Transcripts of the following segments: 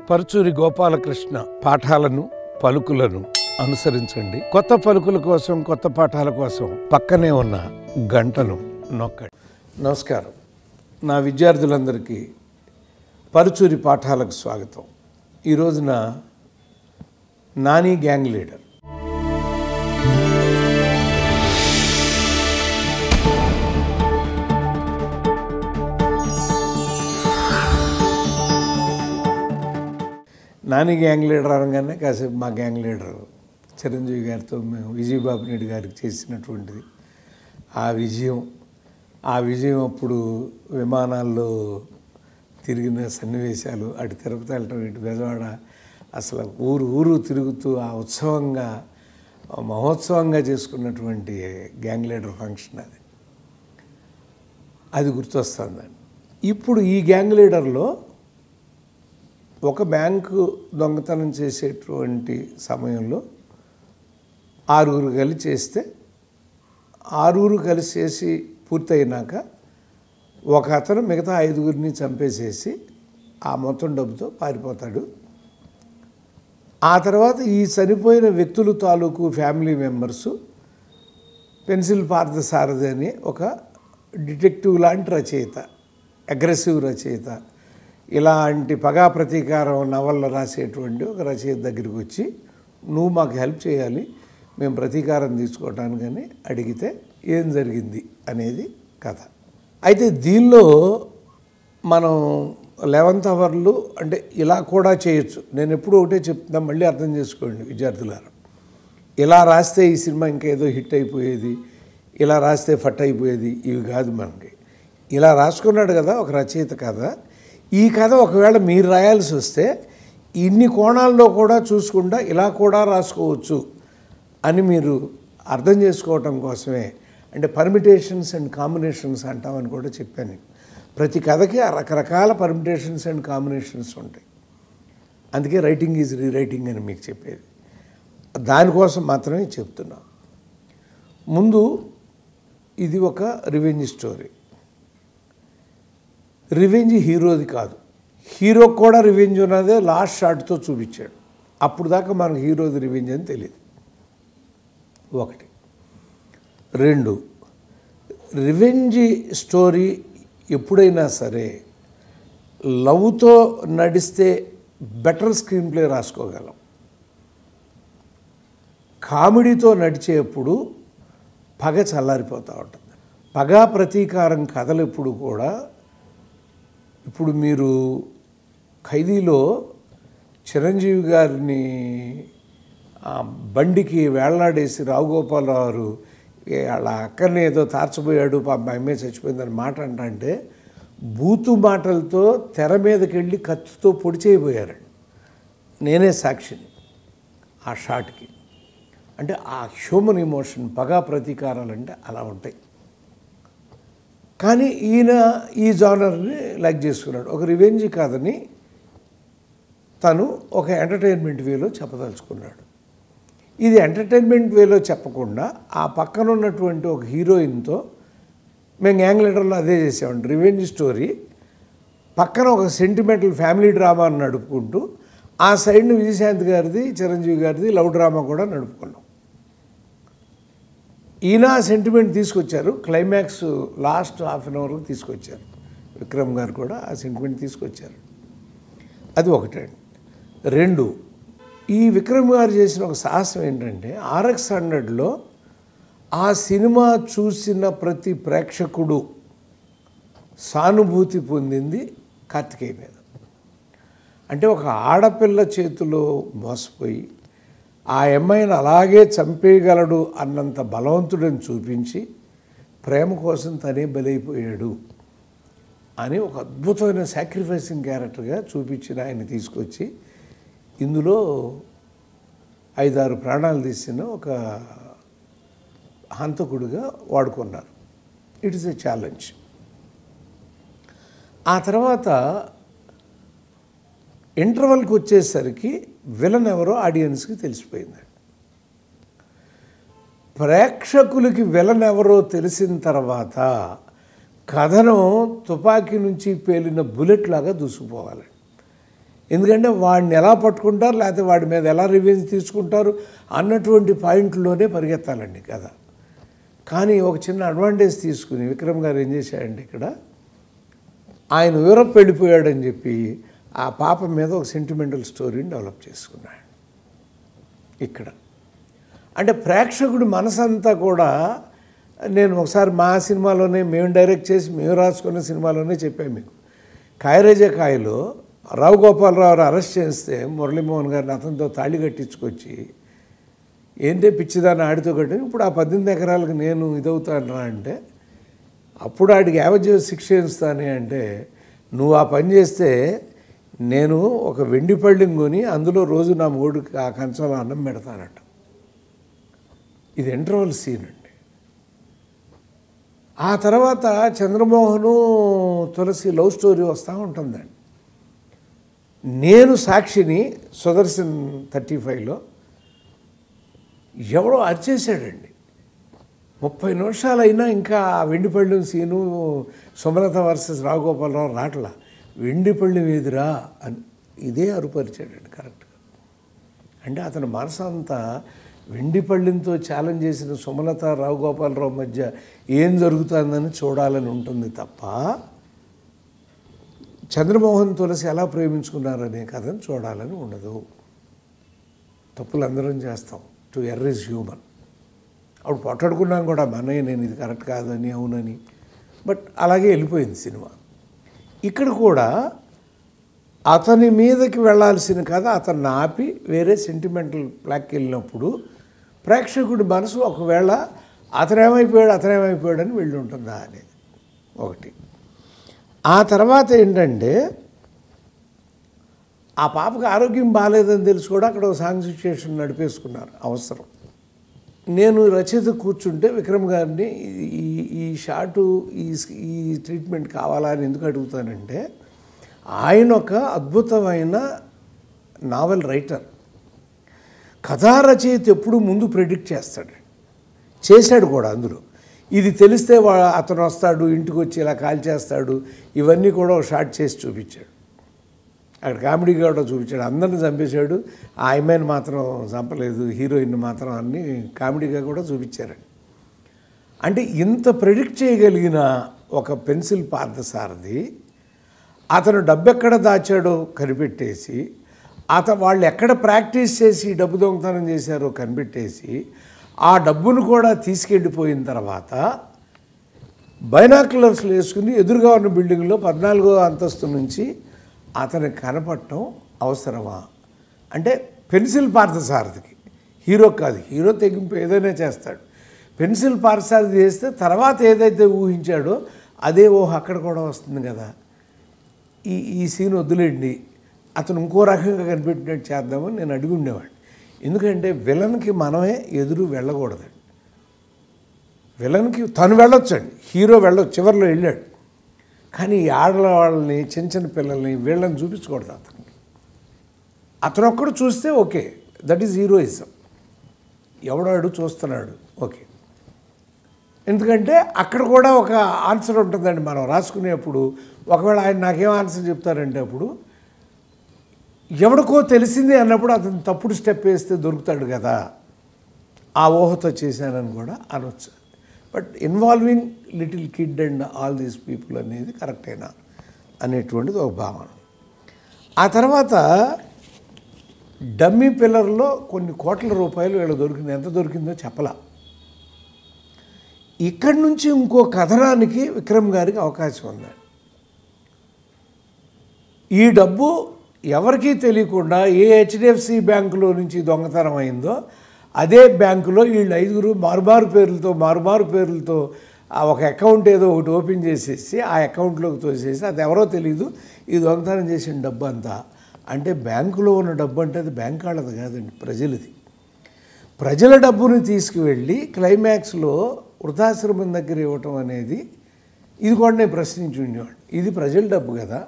పరుచూరి గోపాలకృష్ణ పాఠాలను పలుకులను అనుసరించండి. కొత్త పలుకుల కోసం, కొత్త పాఠాల కోసం పక్కనే ఉన్న గంటను నొక్కండి. నమస్కారం. నా విద్యార్థులందరికీ పరుచూరి పాఠాలకు స్వాగతం. ఈ రోజున Nani gang leader. Nani gang leader అనగానే కాసేపు మా గ్యాంగ్ లీడర్ చిరంజీవి గారితో మేము విజయబాబు నాయుడు గారికి చేసినటువంటిది ఆ విజయం అప్పుడు విమానాల్లో తిరిగిన సన్నివేశాలు, అటు తిరుపతి వెళ్ళటం, ఇటు బెజవాడ, అసలు ఊరు తిరుగుతూ ఆ ఉత్సవంగా మహోత్సవంగా చేసుకున్నటువంటి గ్యాంగ్ లీడర్ ఫంక్షన్ అది గుర్తొస్తుందండి. ఇప్పుడు ఈ గ్యాంగ్ లీడర్లో ఒక బ్యాంకు దొంగతనం చేసేటువంటి సమయంలో ఆరుగురు కలిసి చేస్తే, ఆరుగురు కలిసి చేసి పూర్తయినాక ఒక అతను మిగతా ఐదుగురిని చంపేసేసి ఆ మొత్తం డబ్బుతో పారిపోతాడు. ఆ తర్వాత ఈ చనిపోయిన వ్యక్తుల తాలూకు ఫ్యామిలీ మెంబర్సు పెన్సిల్ పార్థసారథి అని ఒక డిటెక్టివ్ లాంటి రచయిత, అగ్రెసివ్ రచయిత, ఇలాంటి పగా ప్రతీకారం నవళ్ళు రాసేటువంటి ఒక రచయిత దగ్గరికి వచ్చి, నువ్వు మాకు హెల్ప్ చేయాలి, మేము ప్రతీకారం తీసుకోవటానికని అడిగితే ఏం జరిగింది అనేది కథ. అయితే దీనిలో మనం 11th అవర్లు అంటే ఇలా కూడా చేయొచ్చు. నేను ఎప్పుడూ ఒకటే చెప్తున్నా, మళ్ళీ అర్థం చేసుకోండి విద్యార్థులారా. ఇలా రాస్తే ఈ సినిమా ఇంకేదో హిట్ అయిపోయేది, ఇలా రాస్తే ఫట్ అయిపోయేది, ఇవి కాదు మనకి. ఇలా రాసుకున్నాడు కదా ఒక రచయిత కథ. ఈ కథ ఒకవేళ మీరు రాయాల్సి వస్తే ఇన్ని కోణాల్లో కూడా చూసుకుంటా ఇలా కూడా రాసుకోవచ్చు అని మీరు అర్థం చేసుకోవటం కోసమే, అంటే పర్మిటేషన్స్ అండ్ కాంబినేషన్స్ అంటామని కూడా చెప్పాను. ప్రతి కథకి రకరకాల పర్మిటేషన్స్ అండ్ కాంబినేషన్స్ ఉంటాయి. అందుకే రైటింగ్ ఈజ్ రీరైటింగ్ అని మీకు చెప్పేది. దానికోసం మాత్రమే చెప్తున్నాం. ముందు ఇది ఒక రివెంజ్ స్టోరీ. రివెంజ్ హీరోది కాదు, హీరోకి కూడా రివెంజ్ ఉన్నదే లాస్ట్ షాట్తో చూపించాడు. అప్పుడు దాకా మనకు హీరోది రివెంజ్ అని తెలియదు. ఒకటి. రెండు, రివెంజ్ స్టోరీ ఎప్పుడైనా సరే లవ్తో నడిస్తే బెటర్ స్క్రీన్ ప్లే రాసుకోగలం. కామెడీతో నడిచేప్పుడు పగ చల్లారిపోతూ ఉంటుంది. పగా ప్రతీకారం కథలు ఎప్పుడు కూడా, ఇప్పుడు మీరు ఖైదీలో చిరంజీవి గారిని బండికి వేళ్లాడేసి రావుగోపాలరావు వాళ్ళ అక్కర్ని ఏదో తార్చబోయాడు, పాప అమ్మాయి చచ్చిపోయిందని మాట అంటే బూతు మాటలతో తెర మీదకి వెళ్ళి కత్తితో పొడి చేయబోయారండి. నేనే సాక్షిని ఆ షాట్కి. అంటే ఆ హ్యూమన్ ఎమోషన్, పగా ప్రతీకారాలు అంటే అలా ఉంటాయి. కానీ ఈయన ఈ జానర్ని లైక్ చేసుకున్నాడు. ఒక రివెంజ్ కథని తను ఒక ఎంటర్టైన్మెంట్ వేలో చెప్పదలుచుకున్నాడు. ఇది ఎంటర్టైన్మెంట్ వేలో చెప్పకుండా ఆ పక్కన ఉన్నటువంటి ఒక హీరోయిన్తో, మేము గ్యాంగ్ లీడర్లో అదే చేసామండి, రివెంజ్ స్టోరీ పక్కన ఒక సెంటిమెంటల్ ఫ్యామిలీ డ్రామా నడుపుకుంటూ ఆ సైడ్ని విజయశాంతి గారిది, చిరంజీవి గారిది లవ్ డ్రామా కూడా నడుపుకున్నాం. ఈయన సెంటిమెంట్ తీసుకొచ్చారు, క్లైమాక్స్ లాస్ట్ హాఫ్ అన్ అవర్కి తీసుకొచ్చారు. విక్రమ్ గారు కూడా ఆ సెంటిమెంట్ తీసుకొచ్చారు. అది ఒకటండి. రెండు, ఈ విక్రమ్ గారు చేసిన ఒక సాహసం ఏంటంటే, RX 100లో ఆ సినిమా చూసిన ప్రతి ప్రేక్షకుడు సానుభూతి పొందింది కార్తికేయ మీద. అంటే ఒక ఆడపిల్ల చేతిలో మోసపోయి ఆ అమ్మాయిని అలాగే చంపేయగలడు అన్నంత బలవంతుడని చూపించి ప్రేమ కోసం తనే బలైపోయాడు అని ఒక అద్భుతమైన సాక్రిఫైసింగ్ క్యారెక్టర్గా చూపించిన ఆయన తీసుకొచ్చి ఇందులో 5-6 ప్రాణాలు తీసిన ఒక హంతకుడిగా వాడుకున్నారు. It is a challenge. ఆ తర్వాత ఇంటర్వెల్కి వచ్చేసరికి విలన్ ఎవరో ఆడియన్స్కి తెలిసిపోయింది. ప్రేక్షకులకి విలన్ ఎవరో తెలిసిన తర్వాత కథనం తుపాకీ నుంచి పేలిన బుల్లెట్ లాగా దూసుకుపోవాలి. ఎందుకంటే వాడిని ఎలా పట్టుకుంటారు, లేకపోతే వాడి మీద ఎలా రివెంజ్ తీసుకుంటారు అన్నటువంటి పాయింట్లోనే పరిగెత్తాలండి కదా. కానీ ఒక చిన్న అడ్వాంటేజ్ తీసుకుని విక్రమ్ గారు ఏం చేశాడంటే ఇక్కడ ఆయన యూరప్ వెళ్ళిపోయాడని చెప్పి ఆ పాప మీద ఒక సెంటిమెంటల్ స్టోరీని డెవలప్ చేసుకున్నాడు ఇక్కడ. అంటే ప్రేక్షకుడి మనసంతా కూడా, నేను ఒకసారి మా సినిమాలోనే మేము డైరెక్ట్ చేసి మేము రాసుకున్న సినిమాలోనే చెప్పాను మీకు, కాయరేజే కాయలో రావు గోపాలరావు అరెస్ట్ చేస్తే మురళీమోహన్ గారిని అతనితో తాళి కట్టించుకొచ్చి ఏంటే పిచ్చిదాన్ని ఆడితో కట్టి ఇప్పుడు ఆ 18 ఎకరాలకు నేను ఇదవుతాను అంటే, అప్పుడు ఆడికి యావజ్జీవ శిక్ష ఇస్తానే అంటే, నువ్వు ఆ పని చేస్తే నేను ఒక వెండి పళ్ళెం కొని అందులో రోజు నా మూడుకి ఆ కంచంలో అన్నం పెడతానట. ఇది ఇంటర్వల్ సీన్ అండి. ఆ తర్వాత చంద్రమోహను తులసి లవ్ స్టోరీ వస్తూ ఉంటుందండి. నేను సాక్షిని సుదర్శన్ 35లో ఎవడో అరిచేసాడండి. 30 నిమిషాలు అయినా ఇంకా వెండిపళ్ళెం సీను సుమలత వర్సెస్ రావుగోపాలరావు రాట్లా, వెండిపళ్ళెం ఏదిరా అని ఇదే అరుపరిచాడండి కరెక్ట్గా. అంటే అతని మనసు అంతా వెండిపళ్ళెంతో ఛాలెంజ్ చేసిన సుమలత రావుగోపాలరావు మధ్య ఏం జరుగుతుందని చూడాలని ఉంటుంది తప్ప చంద్రమోహన్ తులసి ఎలా ప్రేమించుకున్నారనే కథను చూడాలని ఉండదు. తప్పులు అందరం చేస్తాం, టు ఎర్ర్ ఇస్ హ్యూమన్. అప్పుడు పొట్టాడుకున్నాను కూడా అన్నయ్య నేను ఇది కరెక్ట్ కాదని అవునని, బట్ అలాగే వెళ్ళిపోయింది సినిమా. ఇక్కడ కూడా అతని మీదకి వెళ్ళాల్సిన కథ అతన్ని ఆపి వేరే సెంటిమెంటల్ ప్లాక్కి వెళ్ళినప్పుడు ప్రేక్షకుడి మనసు ఒకవేళ అతనేమైపోయాడు అని వెళ్ళి ఉంటుందా అనేది ఒకటి. ఆ తర్వాత ఏంటంటే ఆ పాపకు ఆరోగ్యం బాగాలేదని తెలిసి కూడా అక్కడ ఒక సాంగ్ సిచ్యుయేషన్ నడిపేసుకున్నారు అవసరం. నేను రచయిత కూర్చుంటే విక్రమ్ గారిని ఈ షాటు ఈ ట్రీట్మెంట్ కావాలా అని ఎందుకు అడుగుతానంటే, ఆయన ఒక అద్భుతమైన నావెల్ రైటర్. కథా రచయిత ఎప్పుడు ముందు ప్రెడిక్ట్ చేశాడు కూడా. అందులో ఇది తెలిస్తే అతను వస్తాడు, ఇంటికి వచ్చి ఇలా కాల్ చేస్తాడు, ఇవన్నీ కూడా ఒక షాట్ చేసి చూపించాడు. అక్కడ కామెడీగా కూడా చూపించాడు, అందరిని చంపేశాడు, ఆ అమ్మాయిని మాత్రం చంపలేదు, హీరోయిన్ మాత్రం అన్నీ కామెడీగా కూడా చూపించారండి. అంటే ఇంత ప్రెడిక్ట్ చేయగలిగిన ఒక పెన్సిల్ పార్థసారథి అతను డబ్బు ఎక్కడ దాచాడో కనిపెట్టేసి, వాళ్ళు ఎక్కడ ప్రాక్టీస్ చేసి డబ్బు దొంగతనం చేశారో కనిపెట్టేసి, ఆ డబ్బును కూడా తీసుకెళ్ళిపోయిన తర్వాత బైనాక్యులర్స్లు వేసుకుని ఎదురుగా ఉన్న బిల్డింగ్లో 14వ అంతస్తు నుంచి అతనికి కనపడటం అవసరమా అంటే, పెన్సిల్ పార్థసారథికి, హీరో కాదు. హీరో తెగింపు ఏదైనా చేస్తాడు. పెన్సిల్ పార్థసారథి చేస్తే తర్వాత ఏదైతే ఊహించాడో అదే అక్కడ కూడా వస్తుంది కదా. ఈ సీన్ వద్దులేండి, అతను ఇంకో రకంగా కనిపెట్టినట్టు చేద్దామని నేను అడిగి ఉండేవాడిని. ఎందుకంటే విలన్కి మనమే ఎదురు వెళ్ళకూడదండి. విలన్కి తను వెళ్ళొచ్చండి, హీరో వెళ్ళొచ్చు, చివరిలో వెళ్ళాడు. కానీ ఈ ఆడవాళ్ళని, చిన్న పిల్లల్ని, వీళ్ళని చూపించకూడదు అతనికి. అతను ఒక్కడు చూస్తే ఓకే, దట్ ఈజ్ హీరోయిజం. ఎవడాడు చూస్తున్నాడు ఓకే. ఎందుకంటే అక్కడ కూడా ఒక ఆన్సర్ ఉంటుందండి. మనం రాసుకునేప్పుడు ఒకవేళ ఆయన నాకేం ఆన్సర్ చెప్తారంటే, అప్పుడు ఎవడికో తెలిసింది అన్నప్పుడు అతను తప్పుడు స్టెప్ వేస్తే దొరుకుతాడు కదా, ఆ ఊహతో చేశానని కూడా అనొచ్చు. But involving little kid and all these people అనేది కరెక్టేనా అనేటువంటిది ఒక భావన. ఆ తర్వాత డమ్మీ పిల్లర్లో కొన్ని కోట్ల రూపాయలు వీళ్ళు దొరికింది. ఎంత దొరికిందో చెప్పలా. ఇక్కడి నుంచి ఇంకో కథనానికి విక్రమ్ గారికి అవకాశం ఉంది. ఈ డబ్బు ఎవరికీ తెలియకుండా ఏ హెచ్డిఎఫ్సి బ్యాంకులో నుంచి దొంగతనం అయిందో అదే బ్యాంకులో వీళ్ళు 5 మారుమారు పేర్లతో ఒక అకౌంట్ ఏదో ఒకటి ఓపెన్ చేసేసి ఆ అకౌంట్లోకి తోసేసి, అది ఎవరో తెలియదు, ఈ దొంగతనం చేసిన డబ్బు అంతా. అంటే బ్యాంకులో ఉన్న డబ్బు అంటే అది బ్యాంక్ వాళ్ళది కాదండి, ప్రజలది. ప్రజల డబ్బుని తీసుకువెళ్ళి క్లైమాక్స్లో వృద్ధాశ్రమం దగ్గర ఇవ్వటం అనేది, ఇది కూడా నేను ప్రశ్నించి ఉండేవాడిని. ఇది ప్రజల డబ్బు కదా,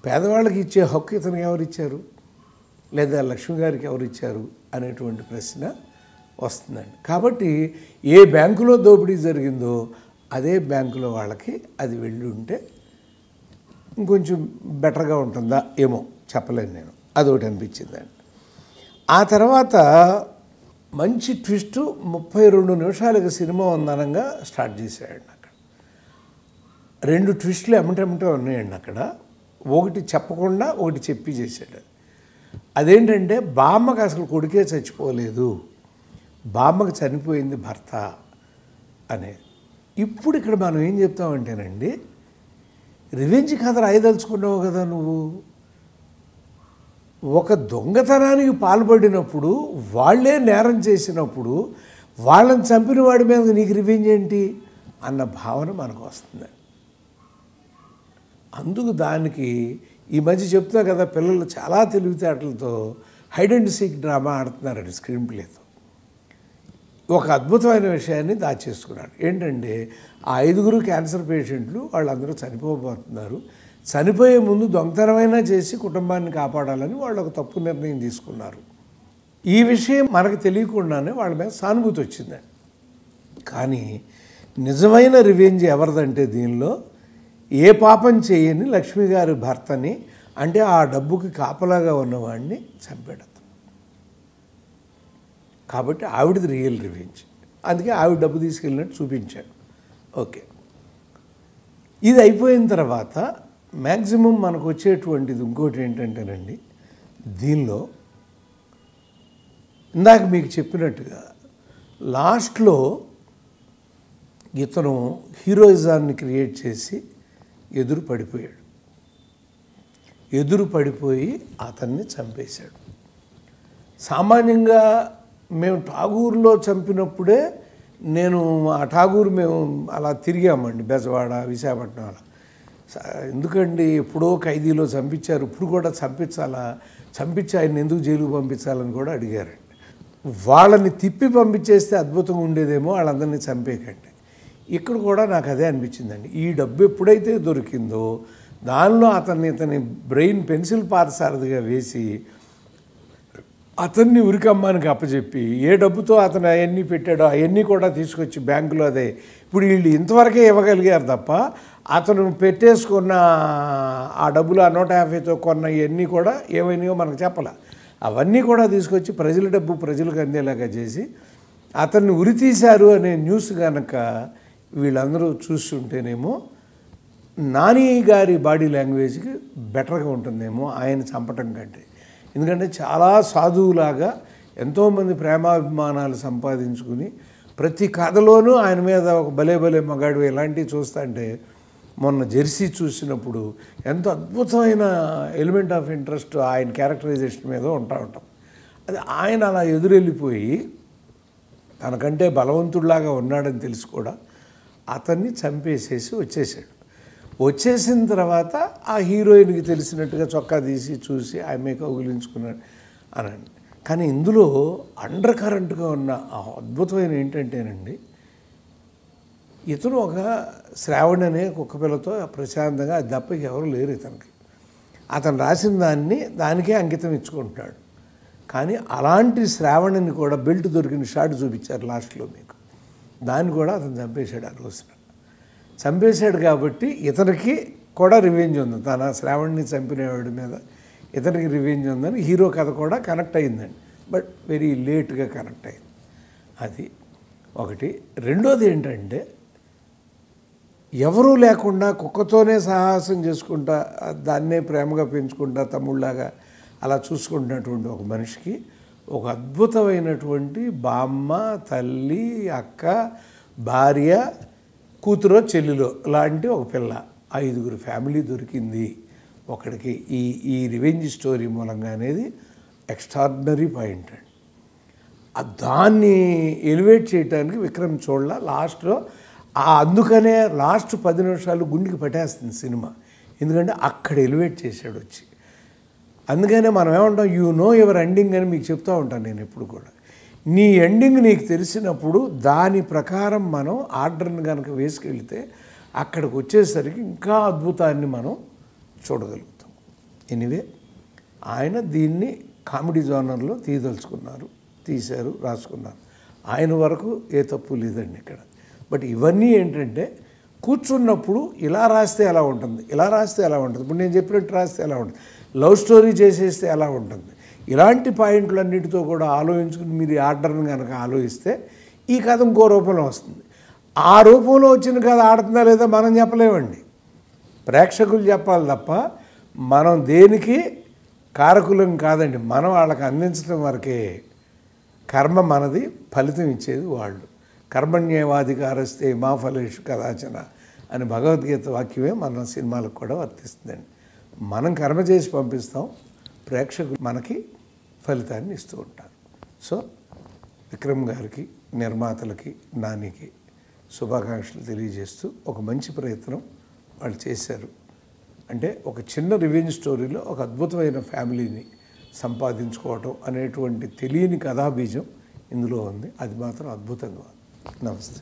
పేదవాళ్ళకి ఇచ్చే హక్కు ఇతనికి ఎవరిచ్చారు, లేదా లక్ష్మి గారికి ఎవరిచ్చారు అనేటువంటి ప్రశ్న వస్తుందండి. కాబట్టి ఏ బ్యాంకులో దోపిడీ జరిగిందో అదే బ్యాంకులో వాళ్ళకి అది వెళ్ళి ఉంటే ఇంకొంచెం బెటర్గా ఉంటుందా ఏమో. చెప్పలేను నేను. అదొకటి అనిపించిందండి. ఆ తర్వాత మంచి ట్విస్టు 32 నిమిషాలకి సినిమా ఉందనంగా స్టార్ట్ చేశాడండి. అక్కడ 2 ట్విస్టులు ఎమ్మటెమ్మటే ఉన్నాయండి. అక్కడ ఒకటి చెప్పకుండా ఒకటి చెప్పి చేశాడు. అదేంటంటే బామ్మకి అసలు కొడుకే చచ్చిపోలేదు, బామ్మకి చనిపోయింది భర్త అనే. ఇప్పుడు ఇక్కడ మనం ఏం చెప్తామంటేనండి, రివెంజ్ కథ రాయదలుచుకున్నావు కదా నువ్వు. ఒక దొంగతనానికి పాల్పడినప్పుడు వాళ్ళే నేరం చేసినప్పుడు వాళ్ళని చంపిన వాడి మీద నీకు రివెంజ్ ఏంటి అన్న భావన మనకు వస్తుంది. అందుకు దానికి ఈ మధ్య చెప్తున్నా కదా, పిల్లలు చాలా తెలివితేటలతో హైడ్ అండ్ సీక్ డ్రామా ఆడుతున్నారండి స్క్రీన్ ప్లేతో. ఒక అద్భుతమైన విషయాన్ని దాచేసుకున్నాడు. ఏంటంటే ఆ 5 క్యాన్సర్ పేషెంట్లు వాళ్ళందరూ చనిపోబోతున్నారు. చనిపోయే ముందు దొంగతనమైనా చేసి కుటుంబాన్ని కాపాడాలని వాళ్ళు ఒక తప్పు నిర్ణయం తీసుకున్నారు. ఈ విషయం మనకు తెలియకుండానే వాళ్ళ మీద సానుభూతి వచ్చిందండి. కానీ నిజమైన రివెంజ్ ఎవరిదంటే దీనిలో ఏ పాపం చేయని లక్ష్మి గారి భర్తని, అంటే ఆ డబ్బుకి కాపలాగా ఉన్నవాడిని చంపాడు. కాబట్టి ఆవిడది రియల్ రివెంజ్. అందుకే ఆవిడ డబ్బు తీసుకెళ్ళినట్టు చూపించాడు. ఓకే, ఇది అయిపోయిన తర్వాత మ్యాక్సిమం మనకు వచ్చేటువంటిది ఇంకోటి ఏంటంటేనండి, దీనిలో ఇందాక మీకు చెప్పినట్టుగా లాస్ట్లో ఇతను హీరోయిజాన్ని క్రియేట్ చేసి ఎదురు పడిపోయాడు. ఎదురు పడిపోయి అతన్ని చంపేశాడు. సామాన్యంగా మేము ఠాగూర్లో చంపినప్పుడే నేను ఆ ఠాగూర్ మేము అలా తిరిగామండి, బెజవాడ, విశాఖపట్నం అలా. ఎందుకండి ఎప్పుడో ఖైదీలో చంపించారు, ఇప్పుడు కూడా చంపించాలా, చంపించి ఆయన ఎందుకు జైలుకు పంపించాలని కూడా అడిగారండి. వాళ్ళని తిప్పి పంపించేస్తే అద్భుతంగా ఉండేదేమో, వాళ్ళందరినీ చంపేకండి. ఇక్కడ కూడా నాకు అదే అనిపించిందండి. ఈ డబ్బు ఎప్పుడైతే దొరికిందో దానిలో ఇతని బ్రెయిన్ పెన్సిల్ పాదసారథిగా వేసి అతన్ని ఉరికమ్మానికి అప్పచెప్పి ఏ డబ్బుతో అతను అవన్నీ పెట్టాడో అవన్నీ కూడా తీసుకొచ్చి బ్యాంకులో అదే ఇప్పుడు వీళ్ళు ఇంతవరకే ఇవ్వగలిగారు తప్ప అతను పెట్టేసుకున్న ఆ డబ్బులు ఆ 150తో కొన్న ఇవన్నీ కూడా ఏమైనాయో మనకు చెప్పాల. అవన్నీ కూడా తీసుకొచ్చి ప్రజల డబ్బు ప్రజలకు అందేలాగా చేసి అతన్ని ఉరి తీశారు అనే న్యూస్ కనుక వీళ్ళందరూ చూస్తుంటేనేమో నాని గారి బాడీ లాంగ్వేజ్కి బెటర్గా ఉంటుందేమో ఆయన చంపటం కంటే. ఎందుకంటే చాలా సాధువులాగా ఎంతోమంది ప్రేమాభిమానాలు సంపాదించుకుని ప్రతి కథలోనూ ఆయన మీద ఒక భలే భలే మగాడు ఇలాంటివి చూస్తుంటే మొన్న జెర్సీ చూసినప్పుడు ఎంతో అద్భుతమైన ఎలిమెంట్ ఆఫ్ ఇంట్రెస్ట్ ఆయన క్యారెక్టరైజేషన్ మీద ఉంటాం. అది ఆయన అలా ఎదురెళ్ళిపోయి తనకంటే బలవంతుడిలాగా ఉన్నాడని తెలిసి కూడా అతన్ని చంపేసేసి వచ్చేసాడు. వచ్చేసిన తర్వాత ఆ హీరోయిన్కి తెలిసినట్టుగా చొక్కా తీసి చూసి ఆమె కౌగిలించుకున్నాడు అనండి. కానీ ఇందులో అండర్ కరెంట్గా ఉన్న ఆ అద్భుతమైన ఏంటంటేనండి, ఇతను ఒక శ్రావణ్ అనే కుక్కపిల్లతో ప్రశాంతంగా అది తప్ప ఎవరు లేరు ఇతనికి. అతను రాసిన దానికే అంకితం ఇచ్చుకుంటున్నాడు. కానీ అలాంటి శ్రావణిని కూడా బెల్ట్ దొరికిన షాట్ చూపించారు లాస్ట్లో మీకు. దాన్ని కూడా అతను చంపేశాడు. ఆ రోజున చంపేశాడు కాబట్టి ఇతనికి కూడా రివెంజ్ ఉంది. తన శ్రావణ్ని చంపినవాడి మీద ఇతనికి రివెంజ్ ఉందని హీరో కథ కూడా కనెక్ట్ అయిందండి. బట్ వెరీ లేట్గా కనెక్ట్ అయింది. అది ఒకటి. రెండోది ఏంటంటే ఎవరూ లేకుండా కుక్కతోనే సాహసం చేసుకుంటా దాన్నే ప్రేమగా పెంచుకుంటా తమ్ముళ్ళలాగా అలా చూసుకుంటున్నటువంటి ఒక మనిషికి ఒక అద్భుతమైనటువంటి బామ్మ, తల్లి, అక్క, భార్య, కూతురో చెల్లిలో లాంటి ఒక పిల్ల 5 ఫ్యామిలీ దొరికింది ఒకడికి ఈ రివెంజ్ స్టోరీ మూలంగా అనేది ఎక్స్ట్రాడినరీ పాయింట్ అండి. దాన్ని ఎలివేట్ చేయడానికి విక్రమ్ చూడలా లాస్ట్లో అందుకనే లాస్ట్ 10 నిమిషాలు గుండెకి పట్టేస్తుంది సినిమా. ఎందుకంటే అక్కడ ఎలివేట్ చేశాడు వచ్చి. అందుకనే మనం ఏమంటాం, యూ నో యువర్ ఎండింగ్ అని మీకు చెప్తూ ఉంటాను నేను ఎప్పుడు కూడా. నీ ఎండింగ్ నీకు తెలిసినప్పుడు దాని ప్రకారం మనం ఆర్డర్ని కనుక వేసుకెళ్తే అక్కడికి వచ్చేసరికి ఇంకా అద్భుతాన్ని మనం చూడగలుగుతాం. ఎనీవే ఆయన దీన్ని కామెడీ జోనర్లో తీయదలుచుకున్నారు, తీశారు, రాసుకున్నారు. ఆయన వరకు ఏ తప్పు లేదండి ఇక్కడ. బట్ ఇవన్నీ ఏంటంటే కూర్చున్నప్పుడు ఇలా రాస్తే ఎలా ఉంటుంది, ఇలా రాస్తే ఎలా ఉంటుంది, ఇప్పుడు నేను చెప్పినట్టు రాస్తే ఎలా ఉంటుంది, లవ్ స్టోరీ చేసేస్తే ఎలా ఉంటుంది? ఇలాంటి పాయింట్లన్నిటితో కూడా ఆలోచించుకుని మీరు ఈ ఆర్డర్ని కనుక ఆలోచిస్తే ఈ కథ ఇంకో రూపంలో వస్తుంది. ఆ రూపంలో వచ్చిన కథ ఆడుతుందా లేదా మనం చెప్పలేమండి, ప్రేక్షకులు చెప్పాలి తప్ప మనం దేనికి కారకులం కాదండి. మనం వాళ్ళకి అందించడం వరకే. కర్మ మనది, ఫలితం ఇచ్చేది వాళ్ళు. కర్మణ్యేవాధికారస్తే మా ఫలేషు కదాచన అని భగవద్గీత వాక్యమే మన సినిమాలకు కూడా వర్తిస్తుందండి. మనం కర్మ చేసి పంపిస్తాం, ప్రేక్షకులు మనకి ఫలితాన్ని ఇస్తూ ఉంటారు. సో విక్రమ్ గారికి, నిర్మాతలకి, నానికి శుభాకాంక్షలు తెలియజేస్తూ ఒక మంచి ప్రయత్నం వాళ్ళు చేశారు. అంటే ఒక చిన్న రివెంజ్ స్టోరీలో ఒక అద్భుతమైన ఫ్యామిలీని సంపాదించుకోవటం అనేటువంటి తెలియని కథాబీజం ఇందులో ఉంది. అది మాత్రం అద్భుతంగా ఉంది. నమస్తే.